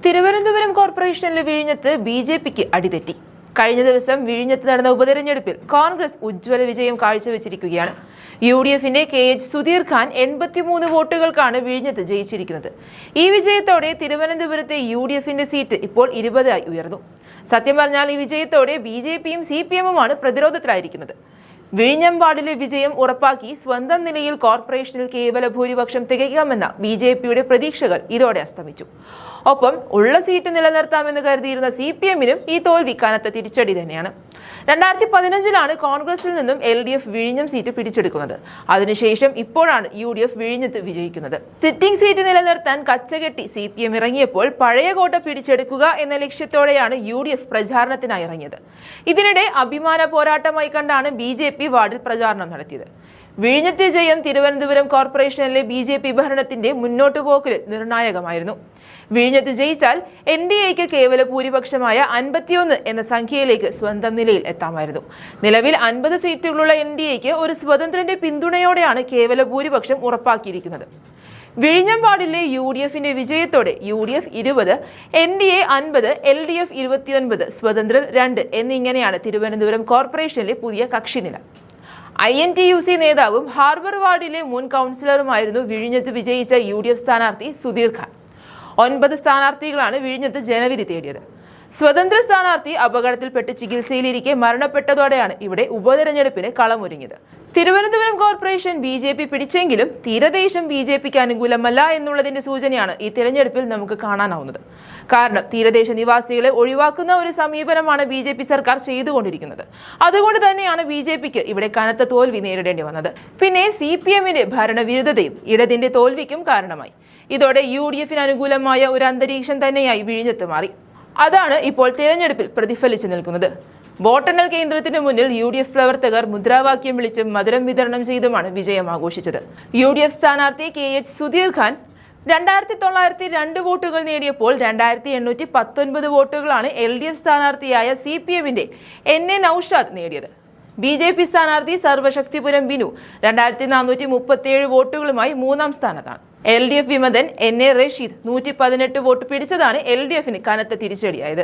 തിരുവനന്തപുരം കോർപ്പറേഷനിലെ വിഴിഞ്ഞത്ത് ബി.ജെ.പിക്ക് അടിതെറ്റി. കഴിഞ്ഞ ദിവസം വിഴിഞ്ഞത്ത് നടന്ന ഉപതെരഞ്ഞെടുപ്പിൽ കോൺഗ്രസ് ഉജ്ജ്വല വിജയം കാഴ്ചവെച്ചിരിക്കുകയാണ്. യു.ഡി.എഫിന്റെ കെ.എച്ച്. സുധീർ ഖാൻ 83 വോട്ടുകൾക്കാണ് വിഴിഞ്ഞത്ത് ജയിച്ചിരിക്കുന്നത്. ഈ വിജയത്തോടെ തിരുവനന്തപുരത്തെ യു.ഡി.എഫിന്റെ സീറ്റ് ഇപ്പോൾ 20 ആയി ഉയർന്നു. സത്യം പറഞ്ഞാൽ ഈ വിജയത്തോടെ ബി.ജെ.പിയും സി.പി.എമ്മുമാണ് പ്രതിരോധത്തിലായിരിക്കുന്നത്. വിഴിഞ്ഞം വാർഡിലെ വിജയം ഉറപ്പാക്കി സ്വന്തം നിലയിൽ കോർപ്പറേഷനിൽ കേവല ഭൂരിപക്ഷം തികയ്ക്കാമെന്ന ബി.ജെ.പിയുടെ പ്രതീക്ഷകൾ ഇതോടെ അസ്തമിച്ചു. ഒപ്പം ഉള്ള സീറ്റ് നിലനിർത്താമെന്ന് കരുതിയിരുന്ന സി.പി.എമ്മിനും ഈ തോൽവി കനത്ത തിരിച്ചടി തന്നെയാണ്. 2015 കോൺഗ്രസിൽ നിന്നും LDF വിഴിഞ്ഞം സീറ്റ് പിടിച്ചെടുക്കുന്നത്. അതിനുശേഷം ഇപ്പോഴാണ് യു.ഡി.എഫ് വിഴിഞ്ഞത്ത് വിജയിക്കുന്നത്. സിറ്റിംഗ് സീറ്റ് നിലനിർത്താൻ കച്ചകെട്ടി സി.പി.എം ഇറങ്ങിയപ്പോൾ പഴയ കോട്ട പിടിച്ചെടുക്കുക എന്ന ലക്ഷ്യത്തോടെയാണ് യു.ഡി.എഫ് പ്രചാരണത്തിനായി ഇറങ്ങിയത്. ഇതിനിടെ അഭിമാന പോരാട്ടമായി കണ്ടാണ് ബി.ജെ.പി വാർഡിൽ പ്രചാരണം നടത്തിയത്. വിഴിഞ്ഞത്തെ ജയം തിരുവനന്തപുരം കോർപ്പറേഷനിലെ ബി.ജെ.പി ഭരണത്തിന്റെ മുന്നോട്ടു പോക്കിൽ നിർണായകമായിരുന്നു. വിഴിഞ്ഞത്ത് ജയിച്ചാൽ NDAക്ക് കേവല ഭൂരിപക്ഷമായ 51 എന്ന സംഖ്യയിലേക്ക് സ്വന്തം നിലയിൽ എത്താമായിരുന്നു. നിലവിൽ 50 സീറ്റുകളുള്ള NDAക്ക് ഒരു സ്വതന്ത്രന്റെ പിന്തുണയോടെയാണ് കേവല ഭൂരിപക്ഷം ഉറപ്പാക്കിയിരിക്കുന്നത്. വിഴിഞ്ഞം വാർഡിലെ യു.ഡി.എഫിന്റെ വിജയത്തോടെ യു.ഡി.എഫ് 20, NDA 50, LDF 29, സ്വതന്ത്രർ 2 എന്നിങ്ങനെയാണ് തിരുവനന്തപുരം കോർപ്പറേഷനിലെ പുതിയ കക്ഷിനില. INTUC നേതാവും ഹാർബർ വാർഡിലെ മുൻ കൗൺസിലറുമായിരുന്നു വിഴിഞ്ഞത്ത് വിജയിച്ച യു.ഡി.എഫ് സ്ഥാനാർത്ഥി സുധീർ ഖാൻ. 9 സ്ഥാനാർത്ഥികളാണ് വിഴിഞ്ഞത്ത് ജനവിധി തേടിയത്. സ്വതന്ത്ര സ്ഥാനാർത്ഥി അപകടത്തിൽപ്പെട്ട് ചികിത്സയിലിരിക്കെ മരണപ്പെട്ടതോടെയാണ് ഇവിടെ ഉപതെരഞ്ഞെടുപ്പിന് കളമൊരുങ്ങിയത്. തിരുവനന്തപുരം കോർപ്പറേഷൻ ബി.ജെ.പി പിടിച്ചെങ്കിലും തീരദേശം ബി.ജെ.പിക്ക് അനുകൂലമല്ല എന്നുള്ളതിന്റെ സൂചനയാണ് ഈ തിരഞ്ഞെടുപ്പിൽ നമുക്ക് കാണാനാവുന്നത്. കാരണം തീരദേശ നിവാസികളെ ഒഴിവാക്കുന്ന ഒരു സമീപനമാണ് ബി.ജെ.പി സർക്കാർ ചെയ്തുകൊണ്ടിരിക്കുന്നത്. അതുകൊണ്ട് തന്നെയാണ് ബി.ജെ.പിക്ക് ഇവിടെ കനത്ത തോൽവി നേരിടേണ്ടി വന്നത്. പിന്നെ സി.പി.എമ്മിന്റെ ഭരണവിരുദ്ധതയും ഇടതിന്റെ തോൽവിക്കും കാരണമായി. ഇതോടെ യു.ഡി.എഫിന് അനുകൂലമായ ഒരു അന്തരീക്ഷം തന്നെയായി വിഴിഞ്ഞത്ത് മാറി. അതാണ് ഇപ്പോൾ തിരഞ്ഞെടുപ്പിൽ പ്രതിഫലിച്ചു നിൽക്കുന്നത്. വോട്ടെണ്ണൽ കേന്ദ്രത്തിന് മുന്നിൽ യു.ഡി.എഫ് പ്രവർത്തകർ മുദ്രാവാക്യം വിളിച്ചും മധുരം വിതരണം ചെയ്തുമാണ് വിജയം ആഘോഷിച്ചത്. യു.ഡി.എഫ് സ്ഥാനാർത്ഥി കെ.എച്ച്. സുധീർ ഖാൻ 2902 വോട്ടുകൾ നേടിയപ്പോൾ 2819 വോട്ടുകളാണ് LDF സ്ഥാനാർത്ഥിയായ സി.പി.എമ്മിന്റെ NA നൌഷാദ് നേടിയത്. ബി.ജെ.പി സ്ഥാനാർത്ഥി സർവശക്തിപുരം ബിനു 2437 വോട്ടുകളുമായി 3ാം സ്ഥാനത്താണ്. LDF വിമതൻ NA റഷീദ് 118 വോട്ട് പിടിച്ചതാണ് LDFന് കനത്ത തിരിച്ചടിയായത്.